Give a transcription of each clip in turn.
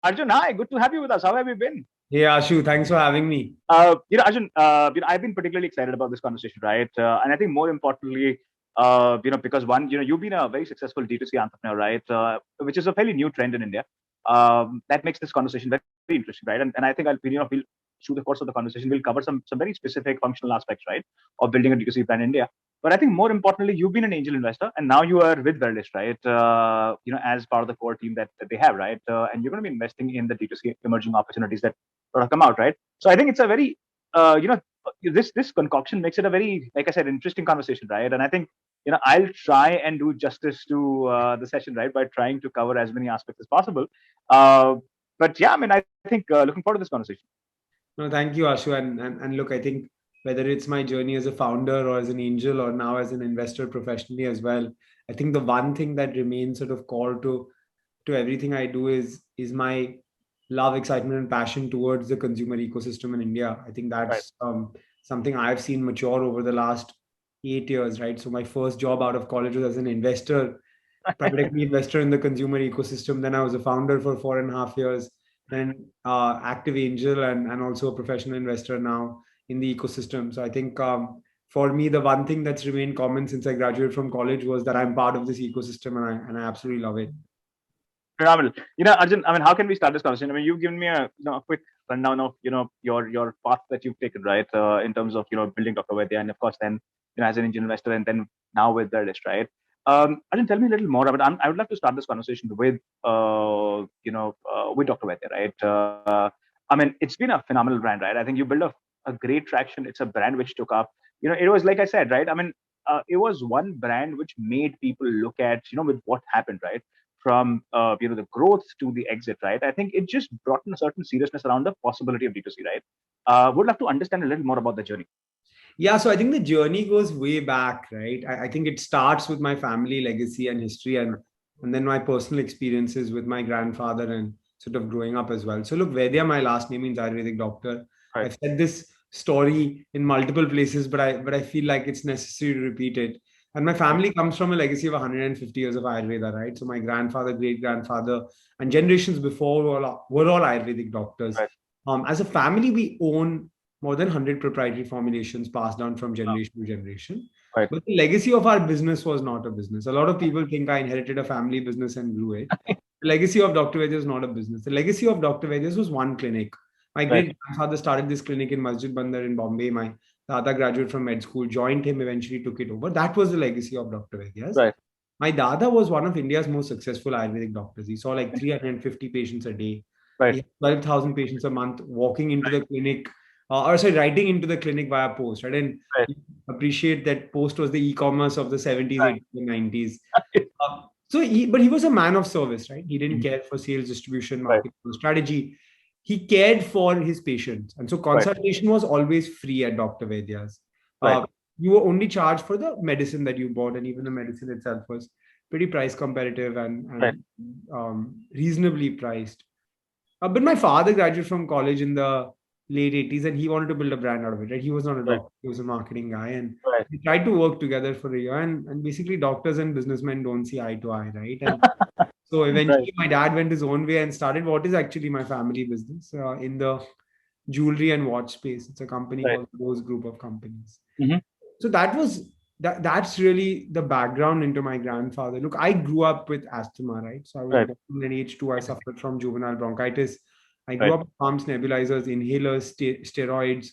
Arjun, hi, good to have you with us. How have you been? Hey Ashu, thanks for having me. Arjun, I've been particularly excited about this conversation, right? And I think more importantly, because one, you've been a very successful D2C entrepreneur, right? Which is a fairly new trend in India. That makes this conversation very interesting, right? And I think we'll through the course of the conversation, we'll cover some very specific functional aspects, right, of building a D2C brand in India. But I think more importantly, you've been an angel investor, and now you are with Verlist, right? As part of the core team that they have, right? And you're going to be investing in the D2C emerging opportunities that sort of come out, right? So I think it's a very, uh, you know, this concoction makes it a very, like I said, interesting conversation, right? And I think I'll try and do justice to the session, right, by trying to cover as many aspects as possible. Uh, but yeah, I mean, I think looking forward to this conversation. No, thank you, Ashu. And look, I think whether it's my journey as a founder or as an angel or now as an investor professionally as well, I think the one thing that remains sort of core to everything I do is my love, excitement, and passion towards the consumer ecosystem in India. I think Right. that's something I've seen mature over the last 8 years, right? So my first job out of college was as an investor, private equity investor in the consumer ecosystem. Then I was a founder for 4.5 years, then active angel and also a professional investor now in the ecosystem. So I think for me, the one thing that's remained common since I graduated from college was that I'm part of this ecosystem and I absolutely love it. Phenomenal. Arjun, I mean, how can we start this conversation? I mean, you've given me a quick rundown of your path that you've taken, right, in terms of building Dr. Vaidya, and of course then as an angel investor, and then now with the list, right? Arjun, tell me a little more about. I would love to start this conversation with Dr. Vaidya, right? I mean, it's been a phenomenal brand, right? I think you built a great traction. It's a brand which took up. It was like I said, right? I mean, it was one brand which made people look at with what happened, right? From the growth to the exit, right? I think it just brought in a certain seriousness around the possibility of D2C, right? Would love to understand a little more about the journey. Yeah, so I think the journey goes way back, right? I think it starts with my family legacy and history, and then my personal experiences with my grandfather and sort of growing up as well. So look, Vedya, my last name means Ayurvedic doctor. Right. I've said this story in multiple places, but I feel like it's necessary to repeat it. And my Right. family comes from a legacy of 150 years of Ayurveda, right? So my grandfather, great grandfather, and generations before were all Ayurvedic doctors. Right. As a family, we own more than 100 proprietary formulations passed down from Wow. generation to generation. Right. But the legacy of our business was not a business. A lot of people think I inherited a family business and grew it. The legacy of Dr. Vedas is not a business. The legacy of Dr. Vedas was one clinic. My Right. great grandfather started this clinic in Masjid Bandar in Bombay. My Dada graduated from med school, joined him, eventually took it over. That was the legacy of Dr. Vedas. Right. My Dada was one of India's most successful Ayurvedic doctors. He saw like 350 patients a day. He Right. had 12,000 patients a month walking into the clinic, or sorry, writing into the clinic via post, right? And Right. you appreciate that post was the e-commerce of the 70s, Right. 80s, and 90s. But he was a man of service, right? He didn't Mhm. care for sales, distribution, Right. marketing, or strategy. He cared for his patients. And so Right. consultation was always free at Dr. Vaidya's. Right. Uh, you were only charged for the medicine that you bought, and even the medicine itself was pretty price competitive Right. and reasonably priced. But my father graduated from college in the late 80s and he wanted to build a brand out of it, right? He was not a Right. doctor, he was a marketing guy. And Right. we tried to work together for a year. And basically, doctors and businessmen don't see eye to eye, right? And so Right. eventually, my dad went his own way and started what is actually my family business in the jewelry and watch space. It's a company Right. called Rose Group of Companies. Hmm. So that's really the background into my grandfather. Look, I grew up with asthma, right? So I was Right. born in age two. I suffered from juvenile bronchitis. I grew Right. up with pumps, nebulizers, inhalers, steroids.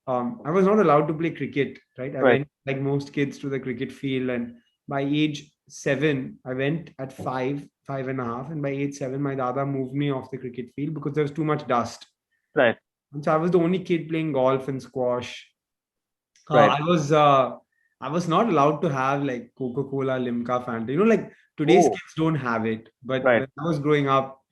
I was not allowed to play cricket, right? I Right. went like most kids to the cricket field, and by age 7, I went at 5.5, and by age 7, my dada moved me off the cricket field because there was too much dust. Right. And so I was the only kid playing golf and squash. uh, Right. I was uh, I was not allowed to have like Coca-Cola, Limca, Fanta. Like today's Oh. kids don't have it. But Right. when I was growing up,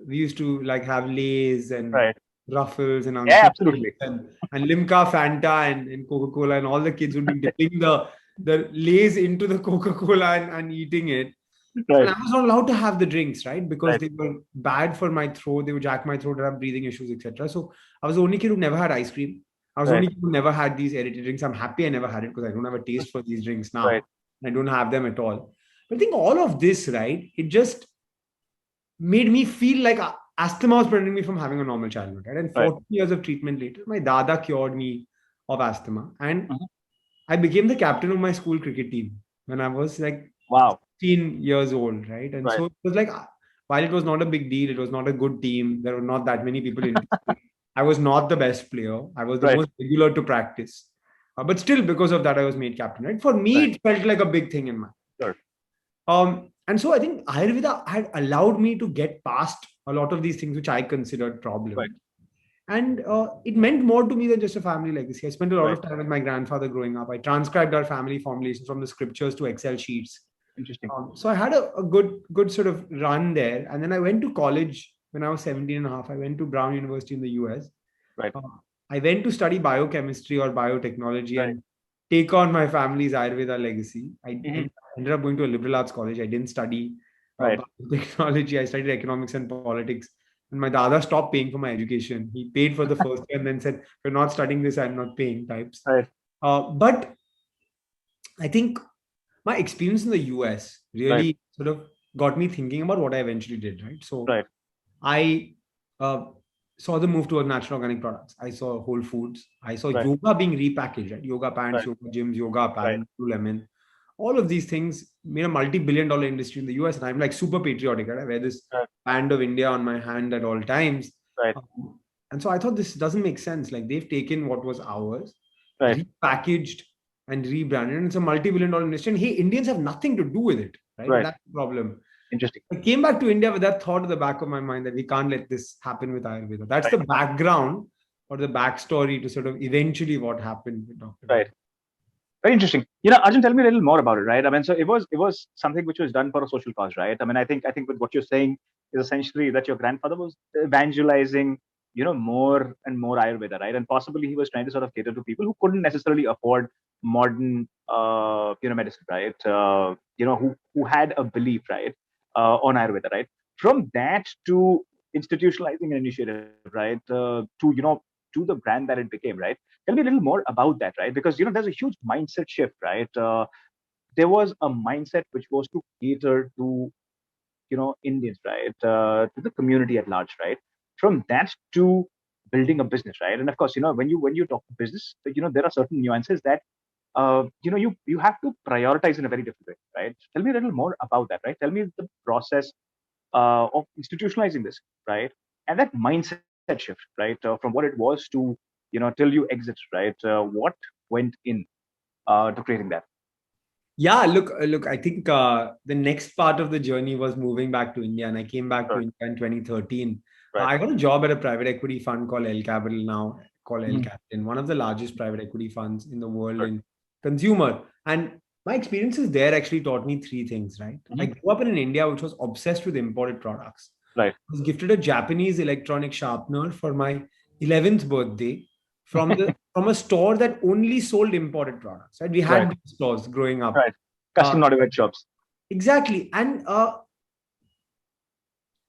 we used to like have Lays and Right. Ruffles and Yeah. Uncle Chips Absolutely. and Limca, Fanta and Coca-Cola, and all the kids would be dipping the Lays into the Coca-Cola and eating it. And Right. I was not allowed to have the drinks, right? Because Right. they were bad for my throat. They would jack my throat, I have breathing issues, etc. So I was the only kid who never had ice cream. I was the Right. only kid who never had these aerated drinks. I'm happy I never had it because I don't have a taste for these drinks Right. now. I don't have them at all. But I think all of this, right? It just made me feel like asthma was preventing me from having a normal childhood, right? And 40 years of treatment later, my dada cured me of asthma, and I became the captain of my school cricket team when I was like Wow. 16 years old, right? And so it was like, while it was not a big deal, it was not a good team. There were not that many people in. I was not the best player. I was the most regular to practice, but still, because of that, I was made captain. Right? For me, it felt like a big thing in my. And so I think Ayurveda had allowed me to get past a lot of these things which I considered problems. And it meant more to me than just a family legacy. I spent a lot of time with my grandfather growing up. I transcribed our family formulations from the scriptures to Excel sheets. Interesting. So I had a good sort of run there. And then I went to college when I was 17 and a half. I went to Brown University in the US. I went to study biochemistry or biotechnology and take on my family's Ayurveda legacy. I ended up going to a liberal arts college. I didn't study biotechnology. I studied economics and politics. And my dada stopped paying for my education. He paid for the first year and then said, "You're not studying this, I'm not paying," types. But I think my experience in the US really sort of got me thinking about what I eventually did, right? So I saw the move towards natural organic products. I saw Whole Foods. I saw yoga being repackaged, right? Yoga pants, yoga gyms, yoga apparel, Lululemon. All of these things made a multi-billion-dollar industry in the US. And I'm like super patriotic, right? I wear this band of India on my hand at all times. And so I thought this doesn't make sense. Like, they've taken what was ours, repackaged and rebranded. And it's a multi-billion-dollar industry. And hey, Indians have nothing to do with it, right? That's the problem. Interesting. I came back to India with that thought at the back of my mind that we can't let this happen with Ayurveda. That's the background or the backstory to sort of eventually what happened with Dr. Very interesting. Arjun, tell me a little more about it, right? I mean, so it was something which was done for a social cause, right? I mean, I think with what you're saying is essentially that your grandfather was evangelizing, more and more Ayurveda, right? And possibly he was trying to sort of cater to people who couldn't necessarily afford modern, medicine, right? Who had a belief, right, on Ayurveda, right? From that to institutionalizing an initiative, right, to the brand that it became, right? Tell me a little more about that, right? Because there's a huge mindset shift, right? There was a mindset which was to cater to Indians, right, to the community at large, right? From that to building a business, right? And of course, when you talk business, there are certain nuances that you have to prioritize in a very different way, right? Tell me a little more about that, right? Tell me the process of institutionalizing this, right? And that mindset shift, right, from what it was to till you exit, right? What went in to creating that? Yeah, look. I think the next part of the journey was moving back to India, and I came back to India in 2013. I got a job at a private equity fund called L Capital now, called L Capital, one of the largest private equity funds in the world in consumer. And my experiences there actually taught me three things, right? I grew up in India, which was obsessed with imported products. I was gifted a Japanese electronic sharpener for my 11th birthday from a store that only sold imported products. Right? We had these stores growing up. Custom notified shops. Exactly. And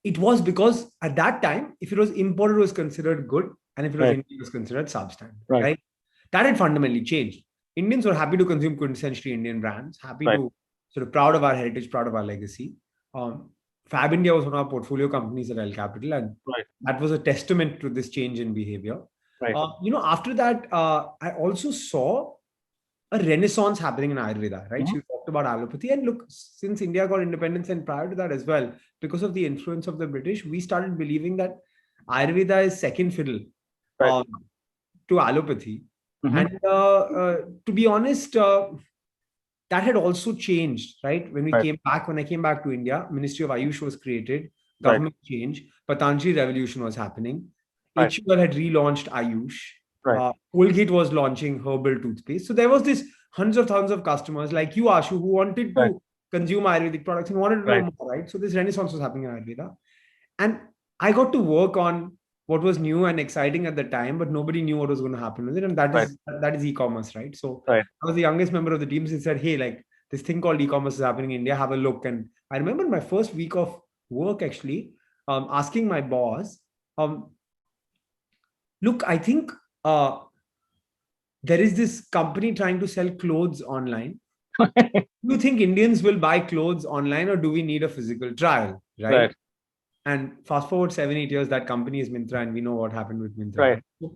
it was because at that time, if it was imported, it was considered good. And if it was Indian, it was considered substandard. Right? That had fundamentally changed. Indians were happy to consume quintessentially Indian brands, happy to sort of proud of our heritage, proud of our legacy. Fab India was one of our portfolio companies at L Capital, and that was a testament to this change in behavior. After that, I also saw a renaissance happening in Ayurveda, right? You talked about allopathy, and look, since India got independence and prior to that as well, because of the influence of the British, we started believing that Ayurveda is second fiddle to allopathy. And to be honest, that had also changed, right? When I came back to India, Ministry of Ayush was created, government change, Patanjali revolution was happening. HUL had relaunched Ayush. Colgate was launching herbal toothpaste. So there was this hundreds of thousands of customers like you, Ashu, who wanted to consume Ayurvedic products and wanted to know more, right? So this renaissance was happening in Ayurveda. And I got to work on what was new and exciting at the time, but nobody knew what was going to happen with it. And that is e-commerce, right? So I was the youngest member of the team. So he said, hey, like this thing called e-commerce is happening in India, have a look. And I remember my first week of work actually asking my boss, look, I think there is this company trying to sell clothes online. Do you think Indians will buy clothes online or do we need a physical trial? Right. And fast forward 7-8 years, that company is Myntra, and we know what happened with Myntra. Right. So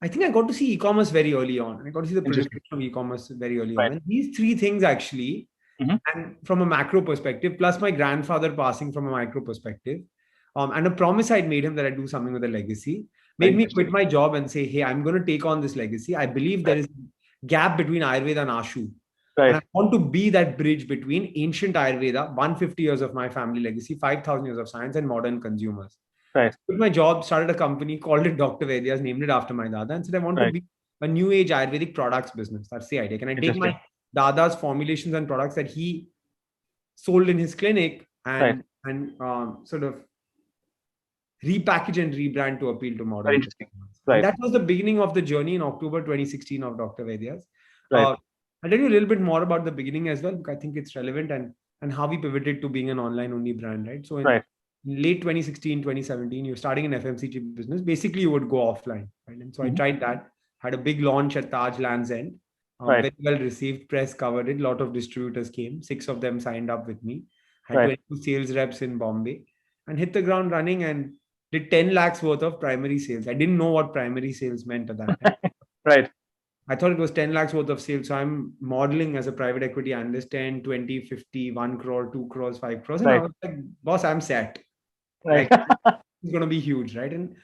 I think I got to see e-commerce very early on. I got to see the Interesting. proliferation of e-commerce very early on. Right. And these three things actually, and from a macro perspective, plus my grandfather passing from a micro perspective, and a promise I'd made him that I'd do something with a legacy, made me quit my job and say, hey, I'm going to take on this legacy. I believe there is a gap between Ayurveda and Ashu. And I want to be that bridge between ancient Ayurveda, 150 years of my family legacy, 5,000 years of science, and modern consumers. Right. Quit my job, started a company, called it Dr. Vaidyas, named it after my dada, and said I want to be a new age Ayurvedic products business. That's the idea. Can I take my dada's formulations and products that he sold in his clinic and sort of repackage and rebrand to appeal to modern. Very interesting. And that was the beginning of the journey in October 2016 of Dr. Vaidyas. Right. I'll tell you a little bit more about the beginning as well, because I think it's relevant and how we pivoted to being an online only brand, right? So in late 2016, 2017, you're starting an FMCG business. Basically, you would go offline, right? And so I tried that, had a big launch at Taj Lands End. Very well received, press covered it. A lot of distributors came, 6 of them signed up with me. Had 22 sales reps in Bombay and hit the ground running and did 10 lakhs worth of primary sales. I didn't know what primary sales meant at that time. I thought it was 10 lakhs worth of sales. So I'm modeling as a private equity analyst, 10, 20, 50, 1 crore, 2 crores, 5 crores. And I was like, boss, I'm set. Like, it's going to be huge, right? And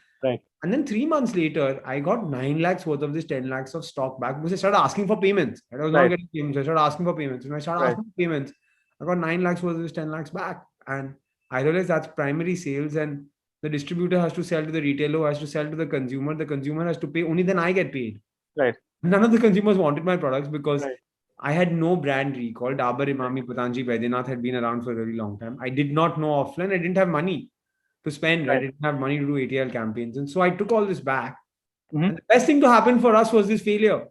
then 3 months later, I got 9 lakhs worth of this 10 lakhs of stock back because I started asking for payments. I was not getting payments. I started asking for payments. And I started asking for payments. I got 9 lakhs worth of this 10 lakhs back. And I realized that's primary sales. And the distributor has to sell to the retailer, who has to sell to the consumer. The consumer has to pay. Only then I get paid. None of the consumers wanted my products because I had no brand recall. Dabur, Emami, Patanjali, Baidyanath had been around for a very long time. I did not know offline. I didn't have money to spend. I didn't have money to do ATL campaigns. And so I took all this back. And the best thing to happen for us was this failure.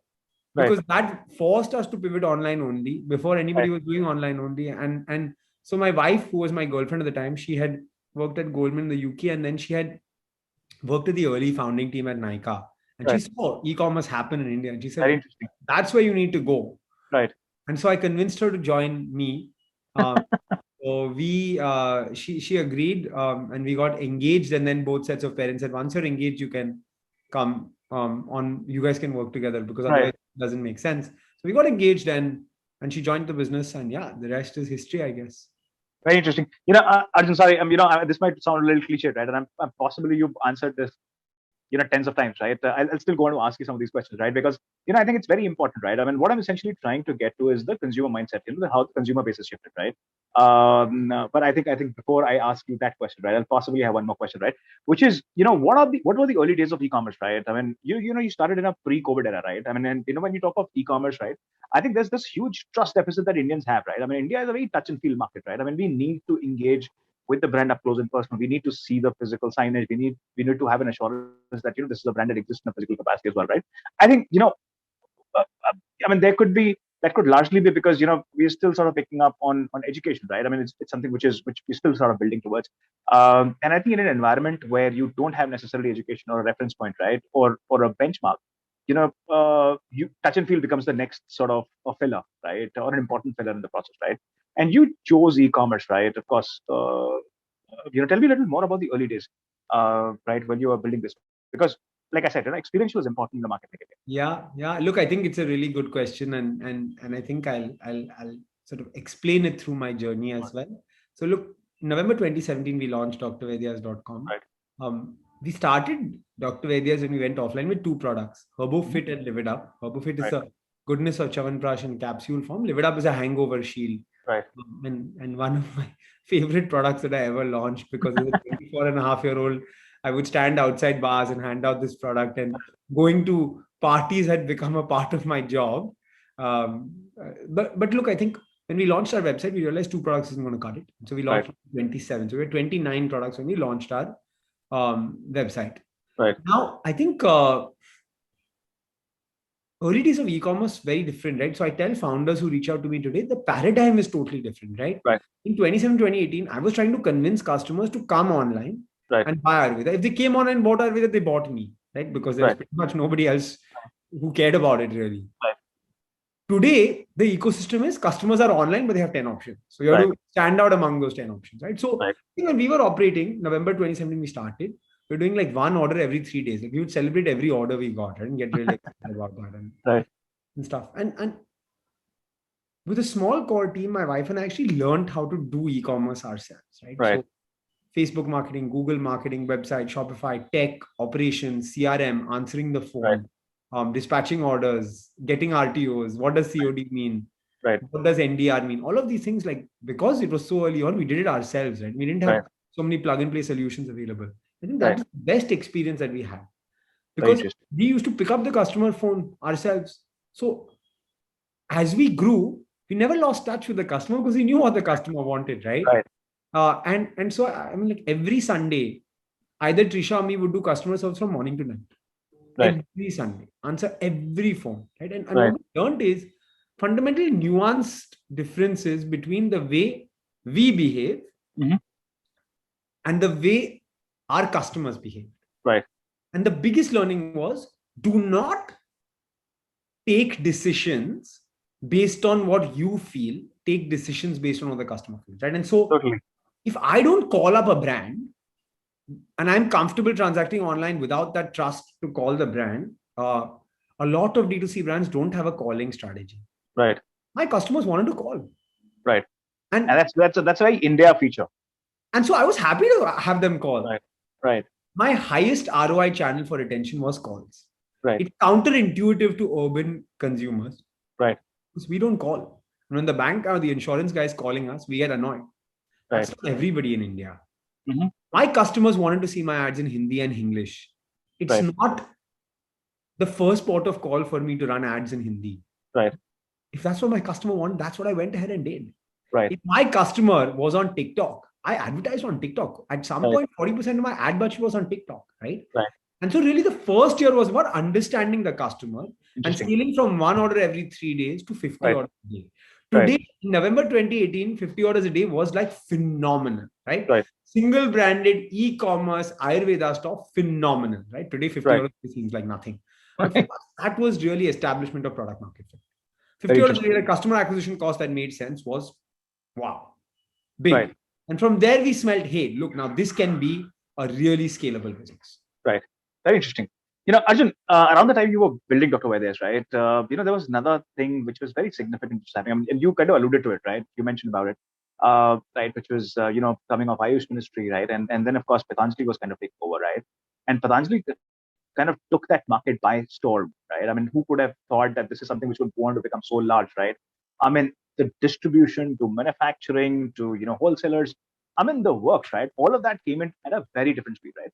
Because that forced us to pivot online only before anybody was doing online only. And so my wife, who was my girlfriend at the time, she had worked at Goldman in the UK, and then she had worked at the early founding team at Nykaa. And she saw e-commerce happen in India. And she said, that's where you need to go. And so I convinced her to join me. So she agreed, and we got engaged. And then both sets of parents said, once you're engaged, you can come you guys can work together, because otherwise it doesn't make sense. So we got engaged and she joined the business, and the rest is history, I guess. Very interesting. Arjun, sorry, this might sound a little cliche, right? And I'm possibly you've answered this, tens of times, right? I'll still go on to ask you some of these questions, right? Because, I think it's very important, right? I mean, what I'm essentially trying to get to is the consumer mindset, how the consumer base is shifted, right? But I think before I ask you that question, right, I'll possibly have one more question, right? Which is, what were the early days of e-commerce, right? I mean, you started in a pre-COVID era, right? I mean, and when you talk of e-commerce, right, I think there's this huge trust deficit that Indians have, right? I mean, India is a very touch and feel market, right? I mean, we need to engage with the brand up close and personal. We need to see the physical signage. We need to have an assurance that this is a brand that exists in a physical capacity as well, right? I think I mean, that could largely be because we're still sort of picking up on education, right? I mean, it's something which we're still sort of building towards. And I think in an environment where you don't have necessarily education or a reference point, right, or a benchmark, you touch and feel becomes the next sort of a filler, right, or an important filler in the process, right? And you chose e-commerce, right? Of course, tell me a little more about the early days, right, when you were building this, because, like I said, experiential is important in the market. Yeah. Look, I think it's a really good question, and I think I'll sort of explain it through my journey as well. So look, November 2017, we launched drvaidyas.com. We started Dr. Vaidyas when we went offline with 2 products, HerboFit and Live It Up. HerboFit is the goodness of Chyawanprash in capsule form. Live It Up is a hangover shield. And one of my favorite products that I ever launched, because as a 24-and-a-half-year-old, I would stand outside bars and hand out this product, and going to parties had become a part of my job. But look, I think when we launched our website, we realized 2 products isn't going to cut it. So we launched 27. So we had 29 products when we launched our website. Now, I think early days of e-commerce, very different, right? So I tell founders who reach out to me today, the paradigm is totally different, right? In 2017, 2018, I was trying to convince customers to come online and buy Ayurveda. If they came on and bought Ayurveda, they bought me, right? Because there's pretty much nobody else who cared about it, really. Today, the ecosystem is customers are online, but they have 10 options. So you have Right. to stand out among those 10 options, right? So Right. when we were operating, November 2017, we started. We're doing like one order every 3 days. Like we would celebrate every order we got, right? And get really excited about that Right. and stuff. And with a small core team, my wife and I actually learned how to do e-commerce ourselves, right? Right. So Facebook marketing, Google marketing, website, Shopify, tech, operations, CRM, answering the Right. phone, dispatching orders, getting RTOs. What does COD mean? Right. What does NDR mean? All of these things, like because it was so early on, we did it ourselves, right? We didn't have Right. so many plug and play solutions available. I think Right. that's the best experience that we had Very because interesting. we used to pick up the customer phone ourselves. So as we grew, we never lost touch with the customer because we knew what the customer wanted, right? Right. And so I mean, like every Sunday, either Trisha or me would do customer service from morning to night. Right. Every Sunday, answer every phone, right? And Right. what we learned is fundamental nuanced differences between the way we behave Mhm. and the way our customers behave. Right. And the biggest learning was do not take decisions based on what you feel, take decisions based on what the customer feels, right? And so Totally. if I don't call up a brand and I'm comfortable transacting online without that trust to call the brand, a lot of D2C brands don't have a calling strategy. Right. My customers wanted to call. Right. And that's a very India feature. so I was happy to have them call. Right. Right. My highest ROI channel for attention was calls. Right. It's counterintuitive to urban consumers. Right. Because we don't call. When the bank or the insurance guy is calling us, we get annoyed. That's Right. not everybody in India. Mhm. My customers wanted to see my ads in Hindi and English. It's Right. not the first port of call for me to run ads in Hindi. Right. If that's what my customer wanted, that's what I went ahead and did. Right. If my customer was on TikTok, I advertised on TikTok. At some Right. point, 40% of my ad budget was on TikTok, right? Right. And so really the first year was about understanding the customer and Interesting. scaling from one order every 3 days to 50 Right. orders a day. Right. Today, in November 2018, 50 orders a day was like phenomenal, right? Right. Single branded e-commerce Ayurveda stuff, phenomenal, right? Today, 50 Right. orders seems like nothing. But for us, that was really establishment of product market fit. 50 Very orders a interesting. day, customer acquisition cost that made sense was wow, big. Right. And from there, we smelled, hey, look, now this can be a really scalable business. Right. Very interesting. Arjun, around the time you were building Dr. Vaidya's, right? There was another thing which was very significant to Sammy. And you kind of alluded to it, right? You mentioned about it, right? Which was, coming off Ayush Ministry, right? And then, of course, Patanjali was kind of taking over, right? And Patanjali kind of took that market by storm, right? I mean, who could have thought that this is something which would go on to become so large, right? I mean, the distribution to manufacturing to, wholesalers, I mean, the works, right? All of that came in at a very different speed, right?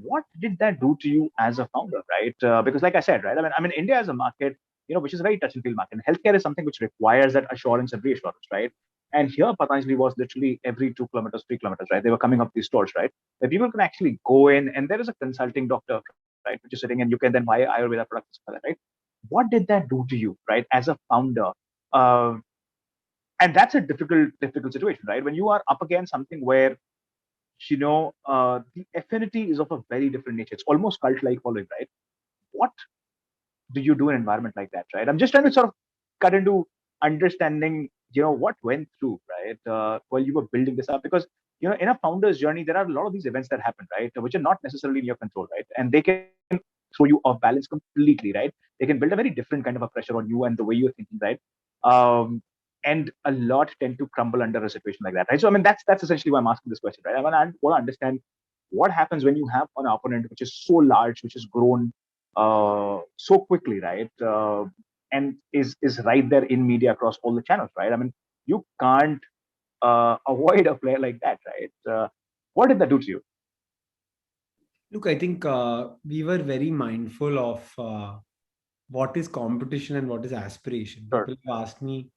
What did that do to you as a founder, right? Because like I said, right, I mean, India is a market, which is a very touch and feel market. And healthcare is something which requires that assurance and reassurance, right? And here, Patanjali was literally every 2 kilometers, 3 kilometers, right? They were coming up these stores, right? Where people can actually go in and there is a consulting doctor, right, which is sitting and you can then buy Ayurveda products, right? What did that do to you, right, as a founder? Uh, and that's a difficult situation, right? When you are up against something where the affinity is of a very different nature. It's almost cult-like following, right? What do you do in an environment like that, right? I'm just trying to sort of cut into understanding, what went through, right, while you were building this up, because in a founder's journey, there are a lot of these events that happen, right, which are not necessarily in your control, right, and they can throw you off balance completely, right? They can build a very different kind of a pressure on you and the way you're thinking, right? And a lot tend to crumble under a situation like that, right? So I mean, that's essentially why I'm asking this question, right? I want to understand what happens when you have an opponent which is so large, which has grown so quickly, right? And is right there in media across all the channels, right? I mean, you can't avoid a player like that, right? What did that do to you? Look, I think we were very mindful of what is competition and what is aspiration. Sure. People have asked me,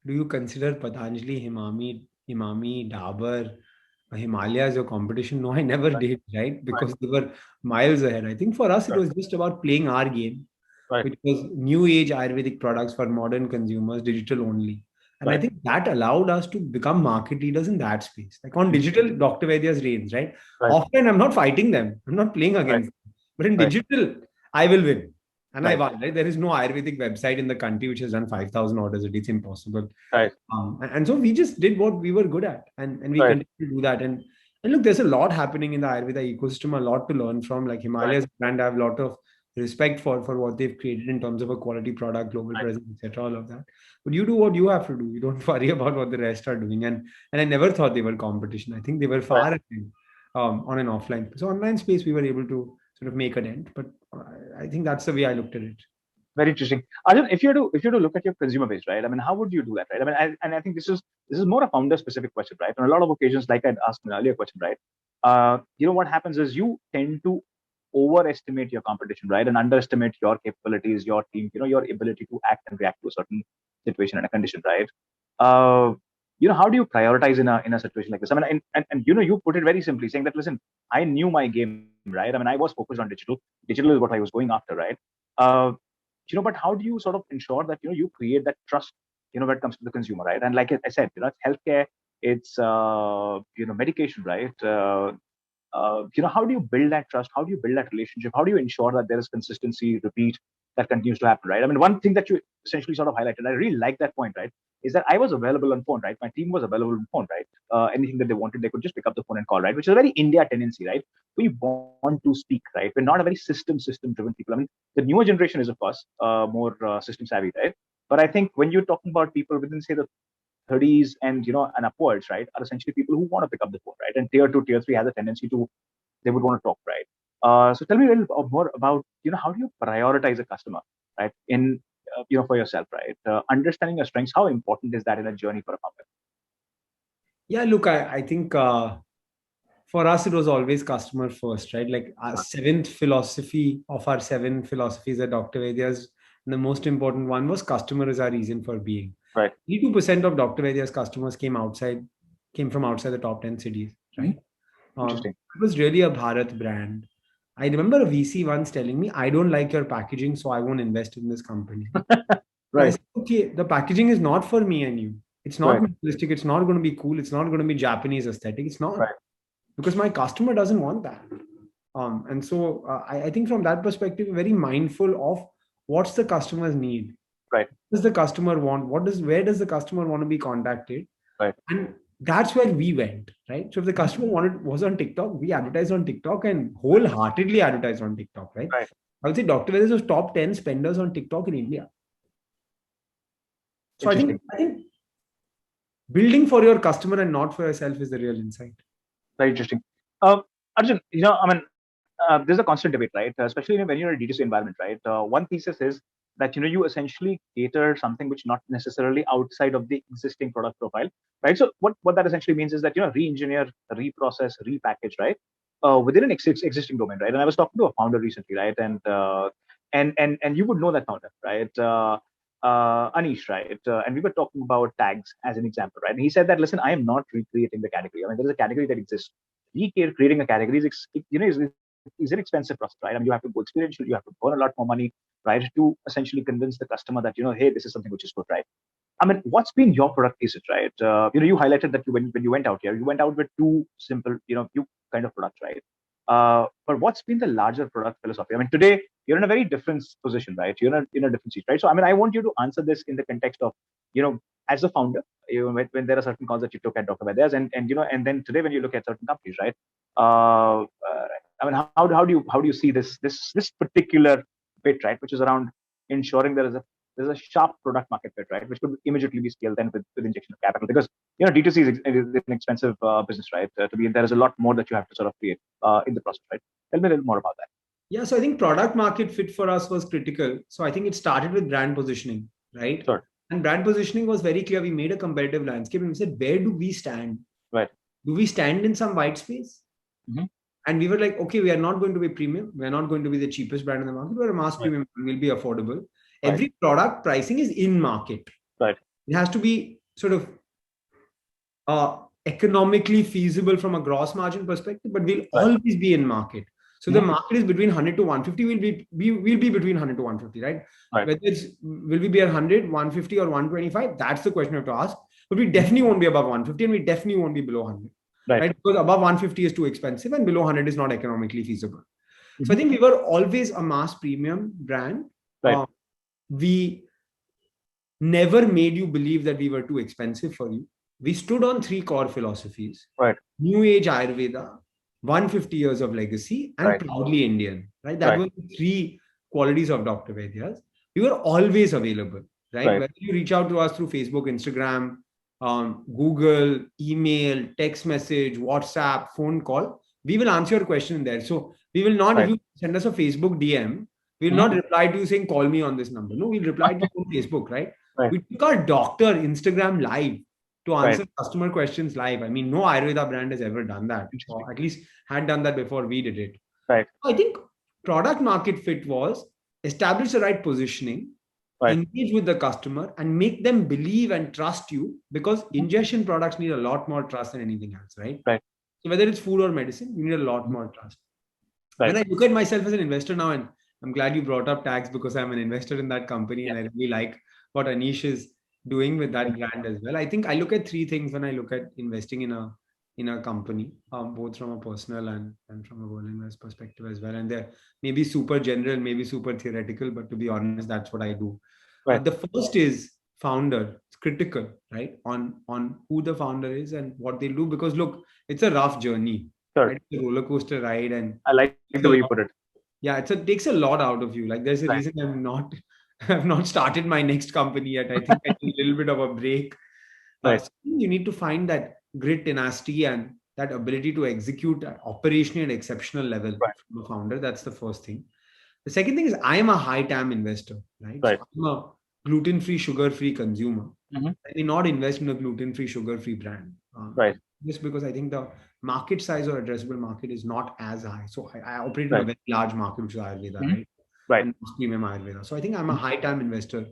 do you consider Patanjali, Imami, Dabur, Himalaya as your competition? No, I never did, right? Because they were miles ahead. I think for us, it was just about playing our game, which was new age Ayurvedic products for modern consumers, digital only. And I think that allowed us to become market leaders in that space. Like on digital, Dr. Vaidya's reigns, right? Offline, I'm not fighting them. I'm not playing against them. But in digital, I will win. And Right. I won, right? There is no Ayurvedic website in the country which has done 5,000 orders a day. It's impossible. Right. And so we just did what we were good at, and we Right. continue to do that. And look, there's a lot happening in the Ayurveda ecosystem, a lot to learn from. Like Himalayas brand, I have a lot of respect for what they've created in terms of a quality product, global Right. presence, etc. All of that. But you do what you have to do. You don't worry about what the rest are doing. And I never thought they were competition. I think they were far ahead on an offline. So online space, we were able to sort of make a dent. But I think that's the way I looked at it. Very interesting. Arjun, if you were to look at your consumer base, right? I mean, how would you do that, right? I mean, and I think this is more a founder specific question, right? On a lot of occasions, like I'd asked in an earlier question, right? What happens is you tend to overestimate your competition, right, and underestimate your capabilities, your team, your ability to act and react to a certain situation and a condition, right? Uh, how do you prioritize in a situation like this? I mean, and you put it very simply, saying that, listen, I knew my game, right? I mean, I was focused on digital. Digital is what I was going after, right? Uh, but how do you sort of ensure that you create that trust when it comes to the consumer, right? And like I said, it's healthcare, it's medication, right? How do you build that trust? How do you build that relationship? How do you ensure that there is consistency, repeat, that continues to happen, right? I mean, one thing that you essentially sort of highlighted, I really like that point, right, is that I was available on phone, right? My team was available on phone, right? Anything that they wanted, they could just pick up the phone and call, right? Which is a very India tendency, right? We want to speak, right? We're not a very system driven people. I mean, the newer generation is, of course, more system savvy, right? But I think when you're talking about people within, say, the 30s and upwards, right, are essentially people who want to pick up the phone, right? And tier 2, tier 3 has a tendency to, they would want to talk, right? So tell me a little more about how do you prioritize a customer, right? In for yourself, right? Understanding your strengths, how important is that in a journey for a founder? Yeah, look, I think for us it was always customer first, right? Like our seventh philosophy of our 7 philosophies at Dr. Vaidya's, the most important one was customer is our reason for being. Right. 82% of Dr. Vaidya's customers came from outside the top 10 cities, right? Interesting. It was really a Bharat brand. I remember a VC once telling me, I don't like your packaging, so I won't invest in this company. Right. I said, okay, the packaging is not for me and you. It's not minimalistic. It's not going to be cool. It's not going to be Japanese aesthetic. It's not. Right. Because my customer doesn't want that. And so I think from that perspective, very mindful of what's the customer's need. Right. What does the customer want? Where does the customer want to be contacted? Right. And that's where we went, right? So if the customer was on TikTok, we advertised on TikTok and wholeheartedly advertised on TikTok, right? Right. I would say Dr. Vaidya's was top 10 spenders on TikTok in India. So I think building for your customer and not for yourself is the real insight. Very interesting. Arjun, there's a constant debate, right? Especially when you're in a D2C environment, right? One thesis is that you essentially cater something which not necessarily outside of the existing product profile, right? So what that essentially means is that re-engineer, reprocess, repackage, right? Within an existing domain, right? And I was talking to a founder recently, right? And you would know that founder, right? Anish, right? And we were talking about tags as an example, right? And he said that, listen, I am not recreating the category. I mean, there is a category that exists. Creating a category is an expensive process, right? I mean, you have to go experiential, you have to burn a lot more money, right, to essentially convince the customer that hey, this is something which is good, right? I mean, what's been your product thesis, right? You highlighted that when you went out here, you went out with two simple, few kind of products, right? But what's been the larger product philosophy? I mean, today you're in a very different position, right? You're in a different seat, right? So, I mean, I want you to answer this in the context of, as a founder, when there are certain calls that you took at Dr. Vaidya's, and then today when you look at certain companies, right? I mean, how do you see this particular bit, right? Which is around ensuring there's a sharp product market fit, right? Which could immediately be scaled then with injection of capital, because D2C is an expensive business, right? There is a lot more that you have to sort of create in the process, right? Tell me a little more about that. Yeah, so I think product market fit for us was critical. So I think it started with brand positioning, right? Sure. And brand positioning was very clear. We made a competitive landscape and we said, where do we stand? Right. Do we stand in some white space? Mm-hmm. And we were like, okay, we are not going to be premium. We're not going to be the cheapest brand in the market. We're a mass premium. We'll be affordable. Right. Every product pricing is in market. Right. It has to be sort of economically feasible from a gross margin perspective, but we'll always be in market. So the market is between 100 to 150. We'll be between 100 to 150, right? Whether will we be at 100, 150 or 125? That's the question we have to ask. But we definitely won't be above 150 and we definitely won't be below 100. Right? Because above 150 is too expensive and below 100 is not economically feasible. So I think we were always a mass premium brand Right. We never made you believe that we were too expensive for you. We stood on 3 core philosophies: Right. New Age Ayurveda, 150 years of legacy, and Right. proudly Indian. Right? That Right. were the 3 qualities of Dr. Vaidya's. We were always available. Right? Right. Whether you reach out to us through Facebook, Instagram, Google, email, text message, WhatsApp, phone call, we will answer your question there. So we will not, if Right. you send us a Facebook DM, we will Mhm. not reply to you saying, call me on this number. No, we'll reply to you on Facebook, right? Right. We took our doctor Instagram live to answer Right. customer questions live. I mean, no Ayurveda brand has ever done that, Interesting. or at least had done that before we did it. Right. I think product market fit was establish the right positioning, Right. engage with the customer, and make them believe and trust you, because ingestion products need a lot more trust than anything else, right? Right. So whether it's food or medicine, you need a lot more trust. Right. When I look at myself as an investor now, and I'm glad you brought up Tags, because I'm an investor in that company, and I really like what Anish is doing with that brand as well. I think I look at 3 things when I look at investing in a company, both from a personal and from a World Invest perspective as well. And they're maybe super general, maybe super theoretical, but to be honest, that's what I do. Right. The first is founder. It's critical, right? On who the founder is and what they do, because look, it's a rough journey. Sure. Right? It's a roller coaster ride, and I like the way you put it. yeah, it takes a lot out of you. Like, there's a Right. reason I've not started my next company yet. I think I need a little bit of a break. Right. So you need to find that grit, tenacity, and that ability to execute at operationally at exceptional level from a founder. That's the first thing. The second thing is, I am a high TAM investor, right? Right. So I'm a gluten-free, sugar-free consumer. Mhm. I may not invest in a gluten-free, sugar-free brand. Right. Just because I think the market size or addressable market is not as high. So I operate in a Right. very large market, which is Ayurveda, Mhm. right? Right. And premium Ayurveda. So I think I'm a high TAM investor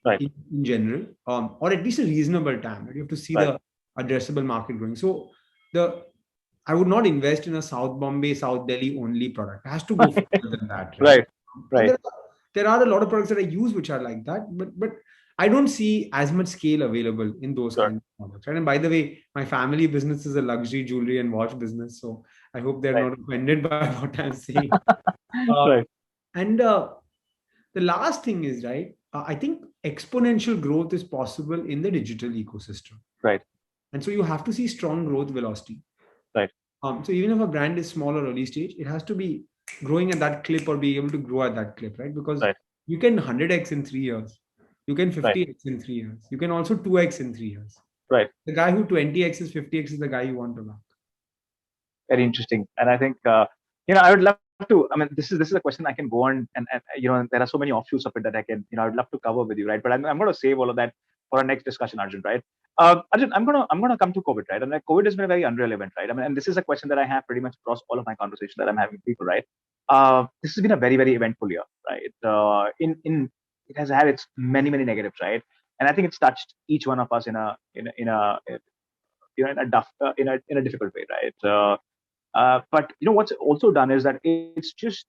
Right. in general, or at least a reasonable TAM. Right? You have to see Right. the addressable market growing. So I would not invest in a South Bombay, South Delhi only product. It has to go further than that. Right. And Right. there are a lot of products that I use which are like that, but I don't see as much scale available in those Sure. kinds of products. Right? And by the way, my family business is a luxury jewelry and watch business, so I hope they're Right. not offended by what I'm saying. Right. And the last thing is, right, I think exponential growth is possible in the digital ecosystem. Right. And so you have to see strong growth velocity. Right. So even if a brand is small or early stage, it has to be growing at that clip or be able to grow at that clip, right? Because Right. you can 100x in 3 years. You can Right. 50x in 3 years. You can also 2x in 3 years. Right. The guy who 20x is 50x is the guy you want to back. Very interesting. And I think, I would love to, I mean, this is a question I can go on and there are so many offshoots of it that I can, I would love to cover with you, right? But I'm going to save all of that for our next discussion, Arjun, right? Arjun, I'm going to come to COVID, right? And like, COVID has been a very unreal event, right? I mean, and this is a question that I have pretty much across all of my conversations that I'm having with people, right? This has been a very, very eventful year, right? It has had its many, many negatives, right? And I think it's touched each one of us in a difficult way, right? But what's also done is that it's just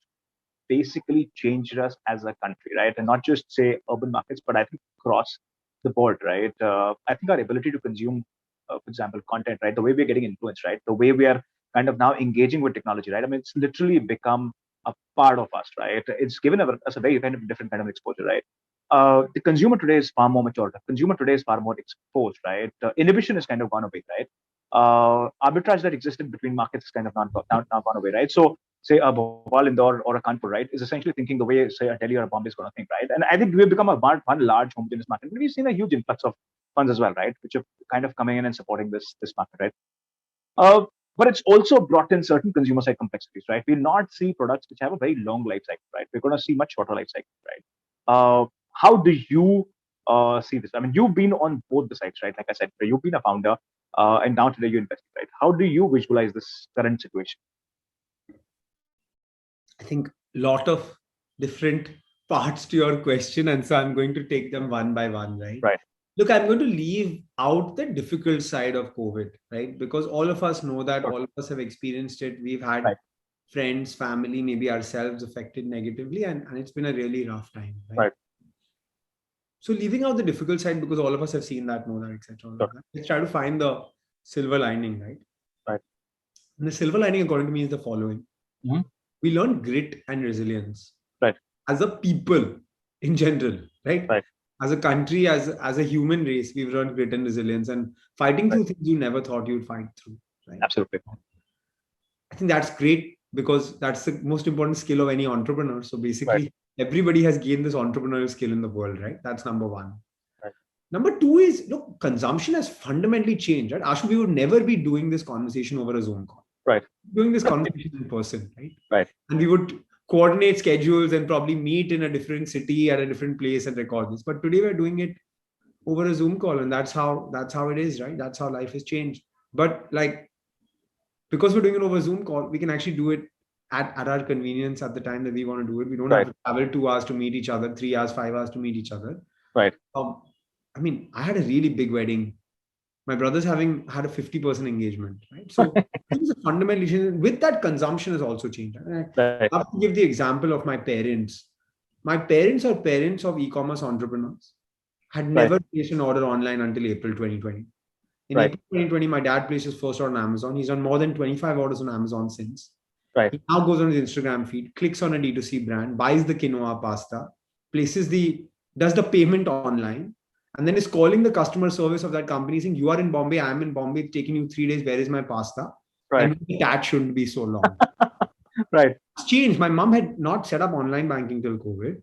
basically changed us as a country, right? And not just say urban markets, but I think across the board, right? I think our ability to consume, for example, content, right? The way we're getting influenced, right? The way we are kind of now engaging with technology, right? I mean, it's literally become a part of us, right? It's given us a very kind of different kind of exposure, right? The consumer today is far more mature. The consumer today is far more exposed, right? Inhibition has kind of gone away, right? Arbitrage that existed between markets is kind of now gone away, right? So, say a Bhopal, Indore, or a Kanpur, right, is essentially thinking the way, say, a Delhi or a Bombay is going to think, right? And I think we've become one large homogeneous market. And we've seen a huge influx of funds as well, right, which are kind of coming in and supporting this market, right? But it's also brought in certain consumer side complexities, right? We'll not see products which have a very long life cycle, right? We're going to see much shorter life cycle, right? How do you see this? I mean, you've been on both the sides, right? Like I said, you've been a founder, and now today you invest, right? How do you visualize this current situation? I think a lot of different parts to your question, and so I'm going to take them one by one, right? Right. Look, I'm going to leave out the difficult side of COVID, right? Because all of us know that, all of us have experienced it. We've had friends, family, maybe ourselves affected negatively, and it's been a really rough time, right? So leaving out the difficult side, because all of us have seen that, know that, etc. Let's try to find the silver lining, right? Right. And the silver lining, according to me, is the following. Mm-hmm. We learn grit and resilience. Right. As a people, in general, right? Right. As a country, as a human race, we've learned grit and resilience and fighting Right. through things you never thought you'd fight through, right? Absolutely. I think that's great because that's the most important skill of any entrepreneur. So Right. basically, everybody has gained this entrepreneurial skill in the world, right? That's number one. Right. Number two is, look, consumption has fundamentally changed, right? Ashu, we would never be doing this conversation over a Zoom call. Right. Doing this conversation in person, right? Right. And we would coordinate schedules and probably meet in a different city at a different place and record this. But today we're doing it over a Zoom call, and that's how it is, right? That's how life has changed. But like, because we're doing it over Zoom call, we can actually do it at our convenience at the time that we want to do it. We don't have to travel 2 hours to meet each other, 3 hours, 5 hours to meet each other. Right. I mean, I had a really big wedding. My brother's having had a 50% engagement, right? So things are fundamentally changed. With that, consumption has also changed. I have to give the example of my parents. My parents are parents of e-commerce entrepreneurs. Had never placed an order online until April 2020. In April 2020, my dad placed his first order on Amazon. He's done more than 25 orders on Amazon since. Right. He now goes on his Instagram feed, clicks on a D2C brand, buys the quinoa pasta, does the payment online, and then is calling the customer service of that company saying, "You are in Bombay, I am in Bombay, it's taking you 3 days, where is my pasta?" Right. And the chat shouldn't be so long. Right. It's changed. My mom had not set up online banking till COVID.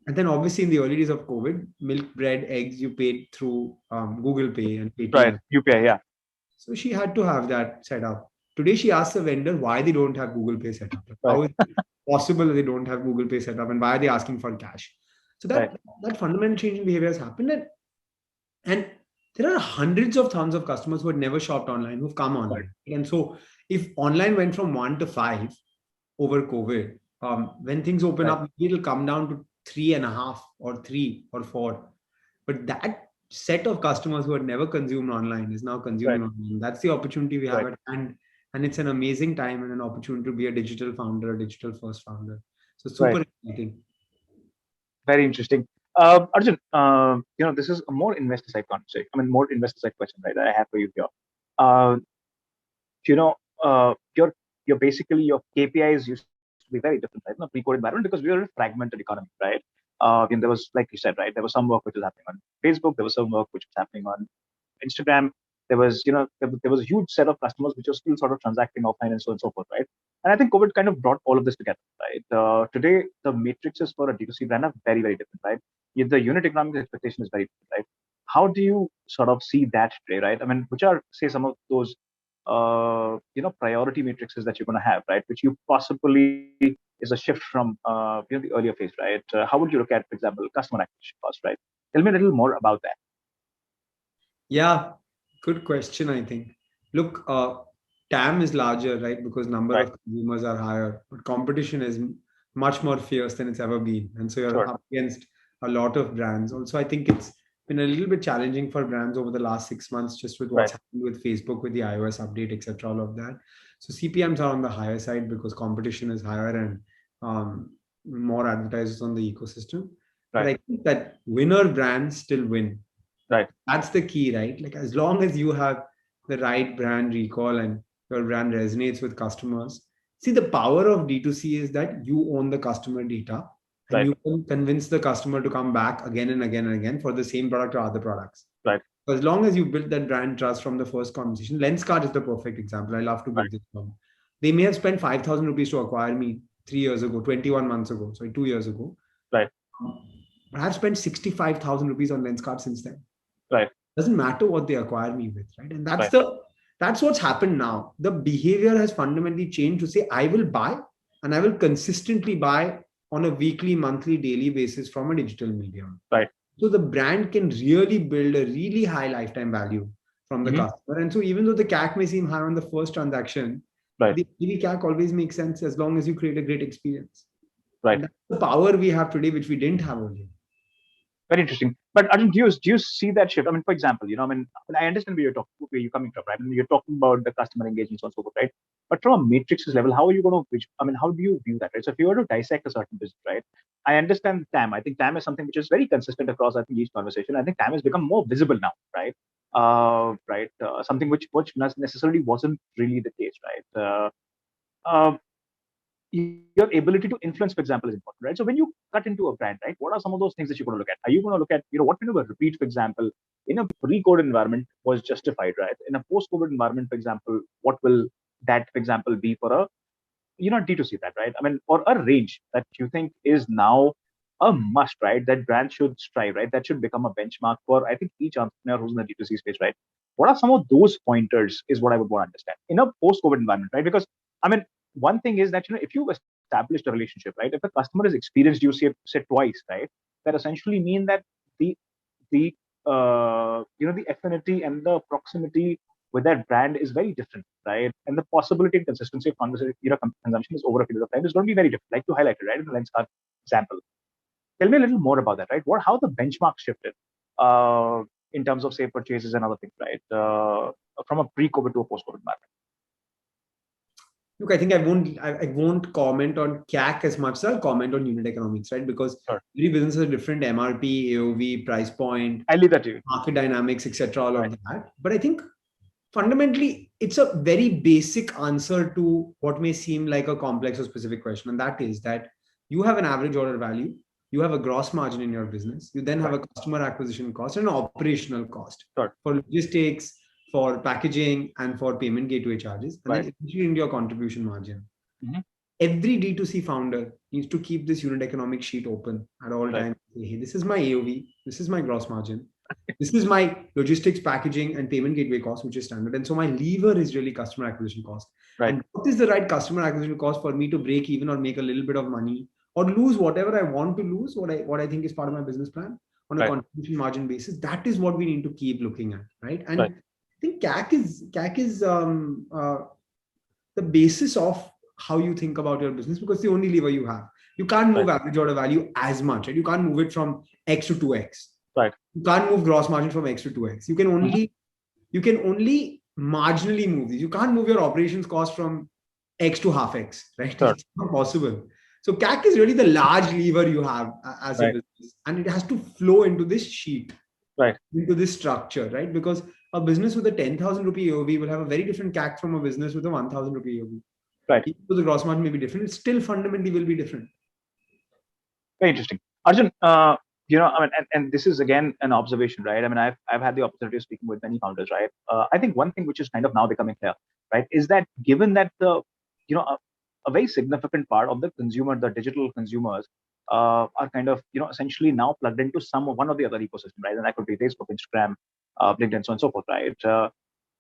And then obviously in the early days of COVID, milk, bread, eggs, you paid through Google Pay and Paytm. Right. UPI, yeah. So she had to have that set up. Today she asks the vendor why they don't have Google Pay set up. How is it possible that they don't have Google Pay set up, and why are they asking for cash? So that fundamental change in behavior has happened. And there are hundreds of thousands of customers who had never shopped online who've come online. And so if online went from 1 to 5 over COVID, when things open up, it'll come down to 3.5 or 3 or 4. But that set of customers who had never consumed online is now consuming online. That's the opportunity we have at hand. And it's an amazing time and an opportunity to be a digital founder, a digital first founder. So super exciting. Very interesting. Arjun, this is a more investor side conversation. I mean, more investor side question, right? That I have for you here. You're basically, your KPIs used to be very different, right? In a pre-COVID environment, because we were in a fragmented economy, right? There was, like you said, right? There was some work which was happening on Facebook. There was some work which was happening on Instagram. There was, there was a huge set of customers which were still sort of transacting offline and so on and so forth, right? And I think COVID kind of brought all of this together, right? Today, the matrices for a D2C brand are very, very different, right? The unit economics expectation is very different, right? How do you sort of see that today, right? I mean, which are, say, some of those priority matrices that you're going to have, right? Which you possibly is a shift from the earlier phase, right? How would you look at, for example, customer acquisition cost, right? Tell me a little more about that. Yeah, good question. I think. Look, TAM is larger, right? Because number of consumers are higher, but competition is much more fierce than it's ever been, and so you're up against a lot of brands. Also, I think it's been a little bit challenging for brands over the last 6 months, just with what's happened with Facebook, with the iOS update, etc. All of that. So CPMs are on the higher side because competition is higher and more advertisers on the ecosystem. But I think that winner brands still win. Right. That's the key, right? Like, as long as you have the right brand recall and your brand resonates with customers. See, the power of D2C is that you own the customer data and you can convince the customer to come back again and again and again for the same product or other products. Right. So as long as you build that brand trust from the first conversation, Lenskart is the perfect example. I love to give this one. They may have spent 5,000 rupees to acquire me 3 years ago, 21 months ago, 2 years ago. Right. But I've spent 65,000 rupees on Lenskart since then. Right. Doesn't matter what they acquire me with, right? And that's what's happened now. The behavior has fundamentally changed to say, I will buy and I will consistently buy on a weekly, monthly, daily basis from a digital medium. Right. So the brand can really build a really high lifetime value from the customer. And so even though the CAC may seem high on the first transaction, the EV CAC always makes sense as long as you create a great experience. Right. And that's the power we have today, which we didn't have earlier. Very interesting. But Arjun, do you see that shift? I mean, for example, I understand where you're coming from, right? I mean, you're talking about the customer engagement and so forth, right? But from a matrixes level, how are you going to, how do you view that, right? So if you were to dissect a certain business, right? I understand TAM. I think TAM is something which is very consistent across, I think, each conversation. I think TAM has become more visible now, right? Something which necessarily wasn't really the case, right? Your ability to influence, for example, is important, right? So when you cut into a brand, right? What are some of those things that you're going to look at? Are you going to look at, what kind of a repeat, for example, in a pre-COVID environment was justified, right? In a post-COVID environment, for example, what will that, for example, be for a, D2C, that, right? I mean, or a range that you think is now a must, right? That brand should strive, right? That should become a benchmark for, I think, each entrepreneur who's in the D2C space, right? What are some of those pointers is what I would want to understand in a post-COVID environment, right? Because, I mean, one thing is that, if you've established a relationship, right? If the customer has experienced you, say twice, right? That essentially mean that the, the, the affinity and the proximity with that brand is very different, right? And the possibility and consistency of conversation, consumption is over a period of time is going to be very different, like you highlighted, right? In the Lenskart example. Tell me a little more about that, right? How the benchmark shifted in terms of, say, purchases and other things, right? From a pre-COVID to a post-COVID environment. Look, I think I won't comment on CAC as much as I'll comment on unit economics, right? Because every business has a different MRP, AOV, price point. I leave that to you. Market dynamics, etc. All of that. But I think fundamentally, it's a very basic answer to what may seem like a complex or specific question. And that is that you have an average order value, you have a gross margin in your business, you then have a customer acquisition cost and an operational cost for logistics, for packaging, and for payment gateway charges, and then eventually into your contribution margin. Every D2C founder needs to keep this unit economic sheet open at all times. Hey, this is my AOV, this is my gross margin, this is my logistics, packaging, and payment gateway cost, which is standard. And so my lever is really customer acquisition cost. And what is the right customer acquisition cost for me to break even or make a little bit of money or lose whatever I want to lose, what I think is part of my business plan on a contribution margin basis? That is what we need to keep looking at, right? And I think CAC is the basis of how you think about your business, because the only lever you have. You can't move average order value as much, right? You can't move it from X to 2X. You can't move gross margin from X to 2X. You can only marginally move these. You can't move your operations cost from X to half X, right? It's not possible. So CAC is really the large lever you have as a business, and it has to flow into this sheet, into this structure, right? Because a business with a 10,000 rupee AOV will have a very different CAC from a business with a 1,000 rupee AOV. Even though the gross margin may be different, it still fundamentally will be different. Very interesting. Arjun, and this is again an observation, right? I mean, I've had the opportunity of speaking with many founders, right? I think one thing which is kind of now becoming clear, right, is that given that a very significant part of the consumer, the digital consumers, are kind of essentially now plugged into one or the other ecosystem, right? And that could be Facebook, Instagram, LinkedIn, so on and so forth, right?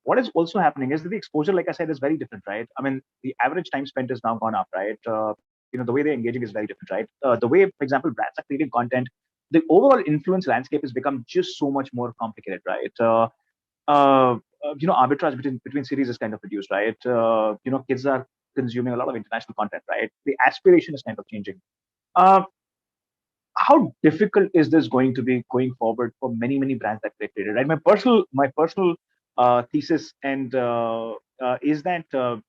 What is also happening is that the exposure, like I said, is very different, right? I mean, the average time spent is now gone up, right? The way they're engaging is very different, right? The way, for example, brands are creating content, the overall influence landscape has become just so much more complicated, right? Arbitrage between cities is kind of reduced, right? Kids are consuming a lot of international content, right? The aspiration is kind of changing. How difficult is this going to be going forward for many brands that they created, right? My personal thesis and is that the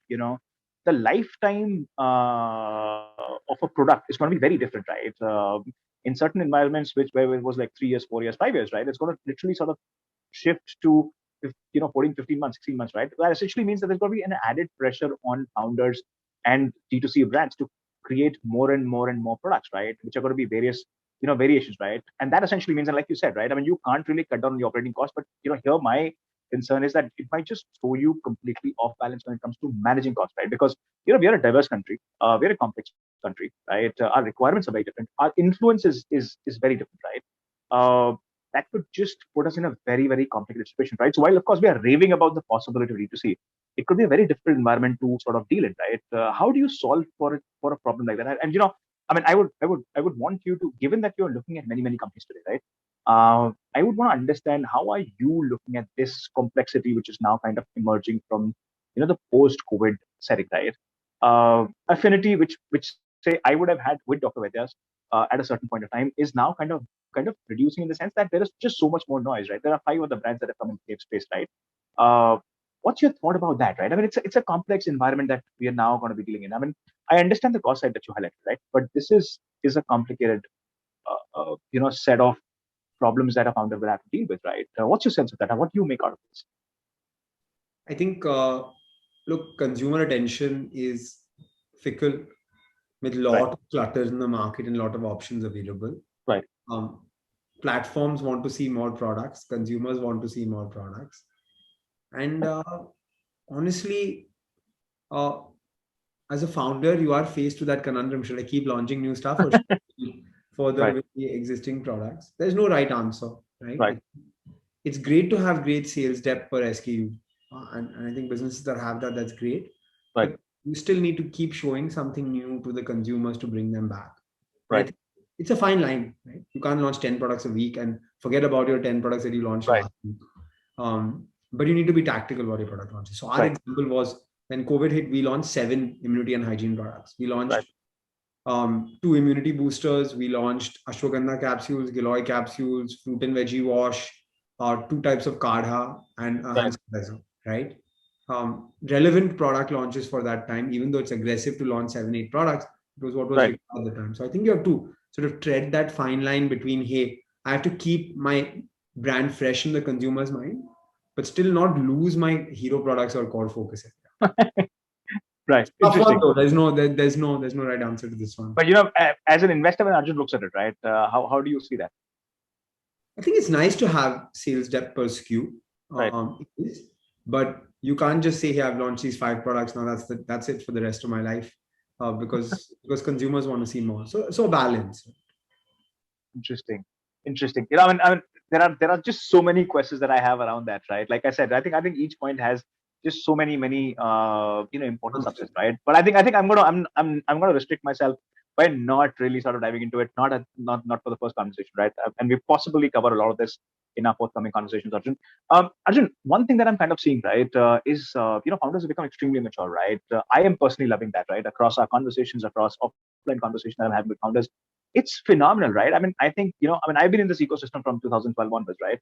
lifetime of a product is going to be very different, right? In certain environments, where it was like 3 years, 4 years, 5 years, right? It's going to literally sort of shift to 14, 15 months, 16 months, right? That essentially means that there's going to be an added pressure on founders and D2C brands to create more and more products, right? Which are going to be various variations, right? And that essentially means, and like you said, right, I mean, you can't really cut down on the operating cost, but here my concern is that it might just throw you completely off balance when it comes to managing costs, right? Because we are a diverse country, we're a complex country, right? Our requirements are very different, our influence is very different, right? That could just put us in a very complicated situation, right? So while of course we are raving about the possibility of D2C, it could be a very difficult environment to sort of deal in, right? How do you solve for a problem like that? And I mean, I would want you to, given that you're looking at many companies today, right? I would want to understand, how are you looking at this complexity, which is now kind of emerging from the post-COVID setting, right? Affinity, which say I would have had with Dr. Vaidyas at a certain point of time, is now kind of reducing, in the sense that there is just so much more noise, right? There are 5 other brands that have come in the space, right? What's your thought about that, right? I mean, it's a complex environment that we are now going to be dealing in. I mean, I understand the cost side that you highlighted, right? But this is a complicated, set of problems that a founder will have to deal with, right? What's your sense of that? What do you make out of this? I think, look, consumer attention is fickle. with a lot of clutter in the market and a lot of options available. Right. Platforms want to see more products, consumers want to see more products. And honestly, as a founder, you are faced with that conundrum. Should I keep launching new stuff or should I keep further Right. with the existing products? There's no right answer, right? Right. It's great to have great sales depth per SKU. And I think businesses that have that, that's great. Right. But you still need to keep showing something new to the consumers to bring them back. Right. It's a fine line, right? You can't launch 10 products a week and forget about your 10 products that you launched Right. last week. But you need to be tactical about your product launches. So our Right. example was when COVID hit, we launched 7 immunity and hygiene products. We launched 2 immunity boosters. We launched ashwagandha capsules, giloy capsules, fruit and veggie wash, 2 types of kadha, and hand sanitizer, right? Relevant product launches for that time, even though it's aggressive to launch 7, 8 products, it was what was required at the time. So I think you have to sort of tread that fine line between, hey, I have to keep my brand fresh in the consumer's mind, but still not lose my hero products or core focus area. Right. Interesting. There's no right answer to this one. But as an investor, when Arjun looks at it, right, how do you see that? I think it's nice to have sales depth per SKU. Right. But you can't just say, hey, I've launched these 5 products now. That's it for the rest of my life, because consumers want to see more. So balance. Interesting. I mean, there are just so many questions that I have around that, right? Like I said, I think each point has just so many important subjects, right? But I think I'm gonna restrict myself by not really sort of diving into it, not for the first conversation, right? And we possibly cover a lot of this in our forthcoming conversations, Arjun. Arjun, one thing that I'm kind of seeing, right, is founders have become extremely mature, right? I am personally loving that, right? Across our conversations, across offline conversations that I'm having with founders, it's phenomenal, right? I mean, I think I've been in this ecosystem from 2012 onwards, right?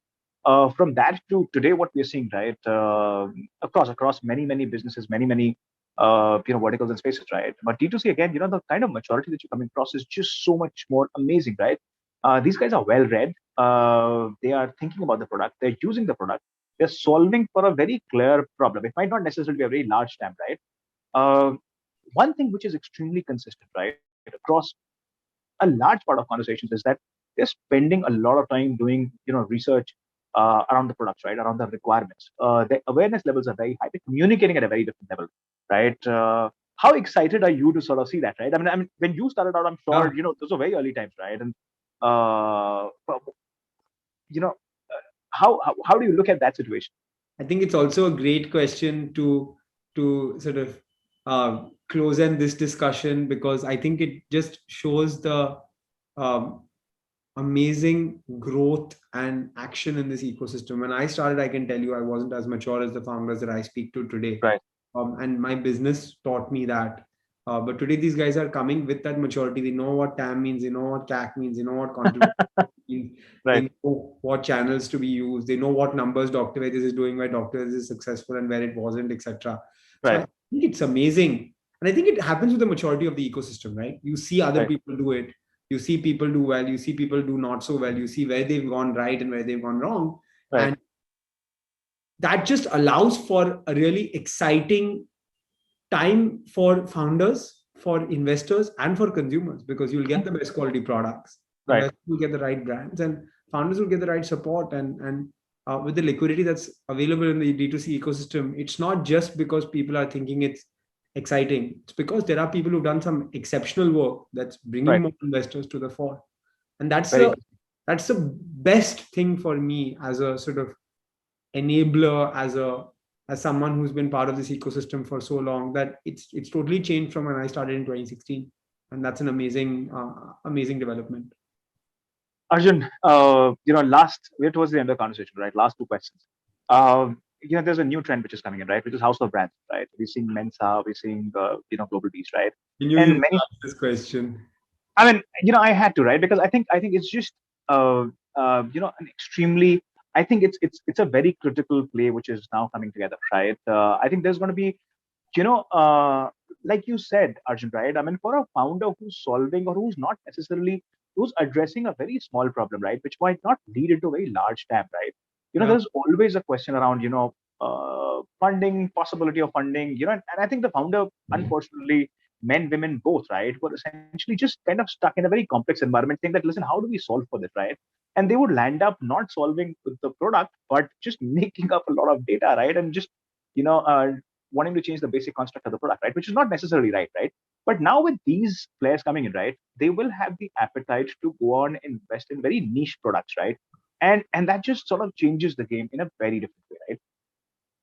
From that to today, what we're seeing, right, across many businesses, many verticals and spaces, right? But D2C again, the kind of maturity that you're coming across is just so much more amazing, right? These guys are well read. They are thinking about the product. They're using the product. They're solving for a very clear problem. It might not necessarily be a very large TAM, right? One thing which is extremely consistent, right, across a large part of conversations is that they're spending a lot of time doing research around the products, right, around the requirements. The awareness levels are very high. They're communicating at a very different level, right? How excited are you to sort of see that, right? I mean, when you started out, I'm sure those were very early times, right? And how do you look at that situation? I think it's also a great question to sort of close end this discussion, because I think it just shows the amazing growth and action in this ecosystem. When I started, I can tell you I wasn't as mature as the founders that I speak to today. Right. And my business taught me that. But today, these guys are coming with that maturity. They know what TAM means. They know what CAC means. They know what contribution means. Right. They know what channels to be used. They know what numbers Dr. Vedis is doing, where Dr. Vedis is successful and where it wasn't, etc. So I think it's amazing. And I think it happens with the maturity of the ecosystem, right? You see other people do it. You see people do well. You see people do not so well. You see where they've gone right and where they've gone wrong. Right. And that just allows for a really exciting time for founders, for investors, and for consumers, because you'll get the best quality products. Right. You'll get the right brands, and founders will get the right support. And with the liquidity that's available in the D2C ecosystem, it's not just because people are thinking it's exciting. It's because there are people who've done some exceptional work that's bringing more investors to the fore. And that's the best thing for me as a sort of enabler, as someone who's been part of this ecosystem for so long, that it's totally changed from when I started in 2016. And that's an amazing development. Arjun, we're towards the end of the conversation, right? Last 2 questions. There's a new trend which is coming in, right? Which is house of brands, right? We're seeing Mensa, we're seeing, Global Beast, right? You ask this question. I mean, I had to, right? Because I think it's just, an extremely, I think it's a very critical play which is now coming together, right? I think there's going to be, like you said, Arjun, right? I mean, for a founder who's solving or who's addressing a very small problem, right? Which might not lead into a very large TAM, right? There's always a question around, funding, possibility of funding, and I think the founder, unfortunately, men, women, both, right, were essentially just kind of stuck in a very complex environment, saying that, listen, how do we solve for this, right? And they would land up not solving with the product, but just making up a lot of data, right? And just, you know, wanting to change the basic construct of the product, right? Which is not necessarily right, right? But now with these players coming in, right, they will have the appetite to go on and invest in very niche products, right? And that just sort of changes the game in a very different way, right?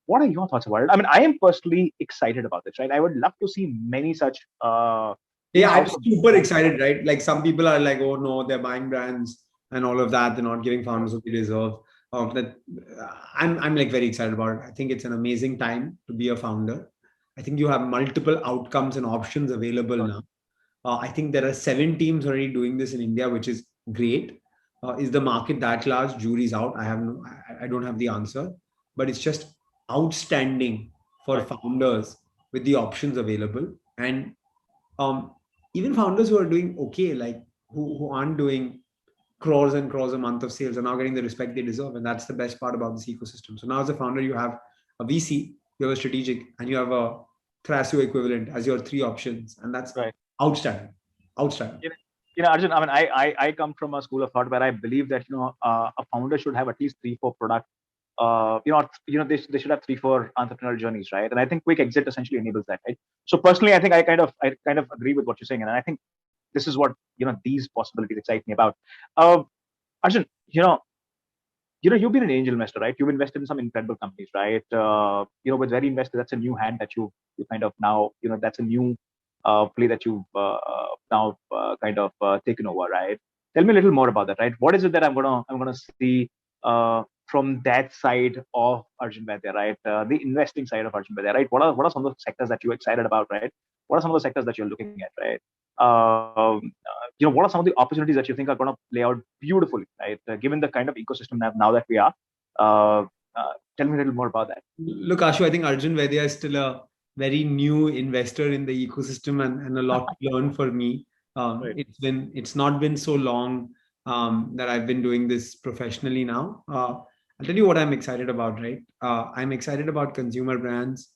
What are your thoughts about it? I mean, I am personally excited about this, right? I would love to see many such Yeah, I'm in-house super excited, right? Like some people are like, oh no, they're buying brands and all of that. They're not giving founders what they deserve. That I'm like very excited about it. I think it's an amazing time to be a founder. I think you have multiple outcomes and options available now. I think there are 7 teams already doing this in India, which is great. Is the market that large? Jury's out. I don't have the answer, but it's just outstanding for Right. founders with the options available. And um, even founders who are doing okay, like who aren't doing crores and crores a month of sales, are now getting the respect they deserve. And that's the best part about this ecosystem. So now as a founder, you have a VC, you have a strategic, and you have a Thrasio equivalent as your 3 options. And that's Right. outstanding. Outstanding. Arjun, I mean, I come from a school of thought where I believe that, a founder should have at least 3, 4 products. They should have 3, 4 entrepreneurial journeys, right? And I think Quick Exit essentially enables that, right? So personally, I think I kind of agree with what you're saying, and I think this is what, these possibilities excite me about. Uh, Arjun, you've been an angel investor, right? You've invested in some incredible companies, right? With Very Investor, that's a new hand that you kind of now, that's a new play that you've now kind of taken over, right? Tell me a little more about that, right? What is it that I'm gonna see from that side of Arjun Vaidya, right? The investing side of Arjun Vaidya, right? What are some of the sectors that you're excited about, right? What are some of the sectors that you're looking at, right? What are some of the opportunities that you think are going to play out beautifully, right? Given the kind of ecosystem now that we are, uh, tell me a little more about that. Look, Ashu, I think Arjun Vaidya is still a very new investor in the ecosystem and a lot to learn for me. Right. It's not been so long that I've been doing this professionally now. I'll tell you what I'm excited about, right? I'm excited about consumer brands.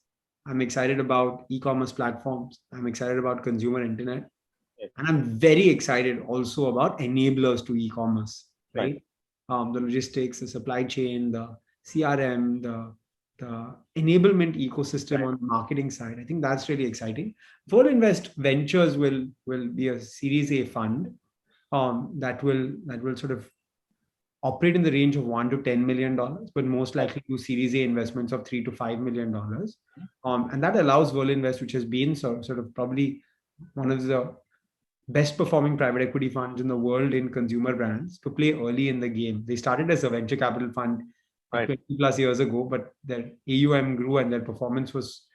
I'm excited about e-commerce platforms. I'm excited about consumer internet. Right. And I'm very excited also about enablers to e-commerce, Right. right? The logistics, the supply chain, the CRM, the enablement ecosystem Right. on the marketing side. I think that's really exciting. Volinvest Ventures will be a Series A fund that will sort of operate in the range of $1 to $10 million, but most Right. likely do Series A investments of $3 to $5 million. And that allows Volinvest, which has been sort of probably one of the best performing private equity funds in the world in consumer brands, to play early in the game. They started as a venture capital fund like Right. 20 plus years ago, but their AUM grew and their performance was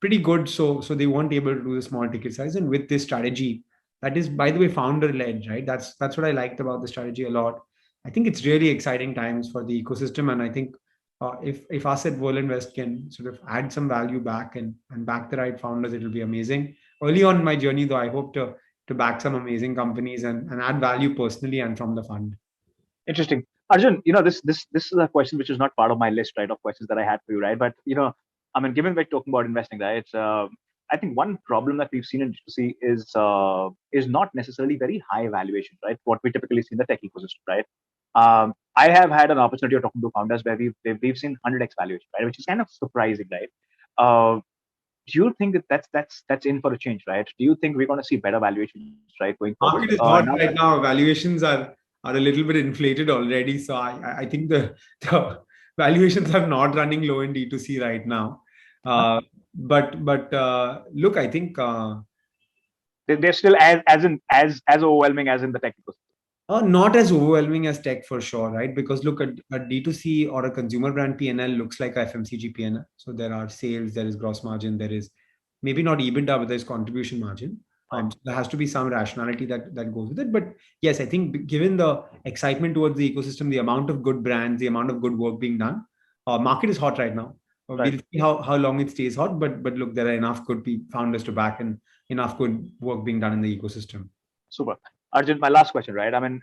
pretty good. So they weren't able to do the small ticket size. And with this strategy, that is, by the way, founder led, right? That's what I liked about the strategy a lot. I think it's really exciting times for the ecosystem, and I think if us at Volinvest can sort of add some value back and back the right founders, it will be amazing. Early on in my journey, though, I hope to back some amazing companies and add value personally and from the fund. Interesting. Arjun, this is a question which is not part of my list, right, of questions that I had for you, right? But I mean, given we're talking about investing, right? I think one problem that we've seen in D2C is not necessarily very high valuation, right? What we typically see in the tech ecosystem, right? I have had an opportunity of talking to founders where we've seen 100x valuation, right, which is kind of surprising, right? Uh, do you think that that's in for a change, right? Do you think we're going to see better valuations, right, going forward? Market is hot Now right that now. Valuations are a little bit inflated already. So I think the valuations are not running low in D2C right now. But look, I think they're still as overwhelming as in the tech ecosystem. not as overwhelming as tech for sure, right? Because look, a D2C or a consumer brand P&L looks like a FMCG P&L. So there are sales, there is gross margin, there is maybe not EBITDA, but there's contribution margin. Right. So there has to be some rationality that goes with it. But yes, I think given the excitement towards the ecosystem, the amount of good brands, the amount of good work being done, market is hot right now. Right. We'll see how long it stays hot. But look, there are enough good founders to back and enough good work being done in the ecosystem. Super. Arjun, my last question, right? I mean,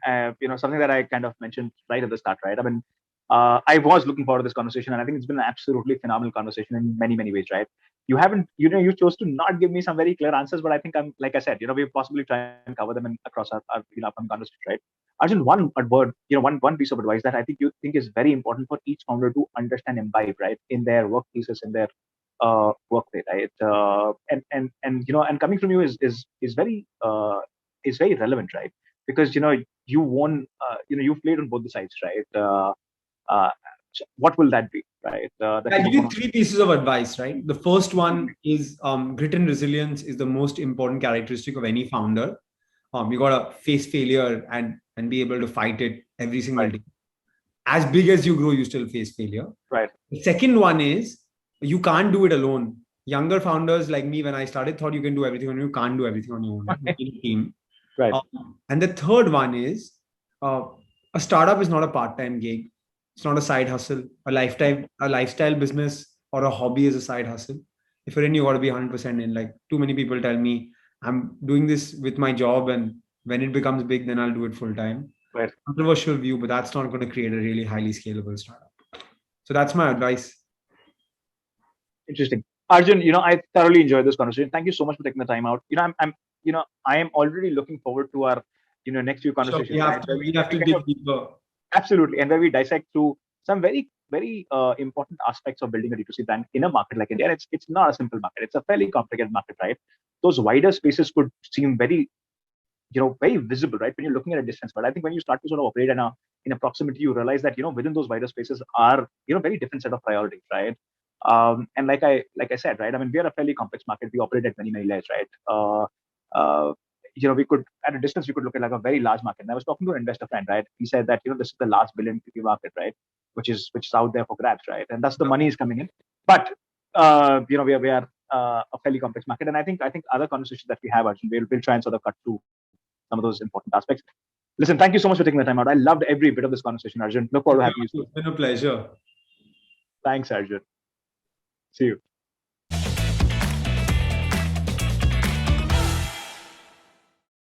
something that I kind of mentioned right at the start, right? I mean, I was looking forward to this conversation, and I think it's been an absolutely phenomenal conversation in many, many ways, right? you haven't, you chose to not give me some very clear answers, but I think I'm, like I said, we possibly try and cover them across our upcoming conversation, right? Arjun, one word, one piece of advice that I think you think is very important for each founder to understand, imbibe, right, in their workplaces, in their workday, right? And coming from you is very relevant, right? Because you won, you've played on both the sides, right? Uh, what will that be, right? That I'll you give would you want three pieces of advice, right? The first one is grit and resilience is the most important characteristic of any founder. You got to face failure and be able to fight it every single right, day. As big as you grow, you still face failure. right, The second one is you can't do it alone. Younger founders like me, when I started, thought you can do everything on your own. You can't do everything on your own. You need a team. right, And the third one is uh, a startup is not a part-time gig. It's not a side hustle. A lifestyle business or a hobby is a side hustle. If you're in, you got to be 100% in. Like too many people tell me, I'm doing this with my job, and when it becomes big, then I'll do it full time. right. Controversial view, but that's not going to create a really highly scalable startup. So that's my advice. Interesting. Arjun, I thoroughly enjoyed this conversation. Thank you so much for taking the time out. I am already looking forward to our, next few So conversations, right? we have to Kind dig of, deeper. absolutely, and where we dissect through some very, very important aspects of building a D2C brand in a market like India. And it's not a simple market. It's a fairly complicated market, right? Those wider spaces could seem very, very visible, right, when you're looking at a distance. But I think when you start to sort of operate in a proximity, you realize that within those wider spaces are very different set of priorities, right? And like I said, right, I mean, we are a fairly complex market. We operate at many layers, right? We could, at a distance, we could look at like a very large market. And I was talking to an investor friend, right? He said that this is the last billion equity market, right, which is out there for grabs, right? And that's the money is coming in. But we are a fairly complex market, and I think other conversations that we have, Arjun, we'll try and sort of cut through some of those important aspects. Listen, thank you so much for taking the time out. I loved every bit of this conversation, Arjun. Look forward to having you soon. It's been a pleasure. Thanks, Arjun. See you.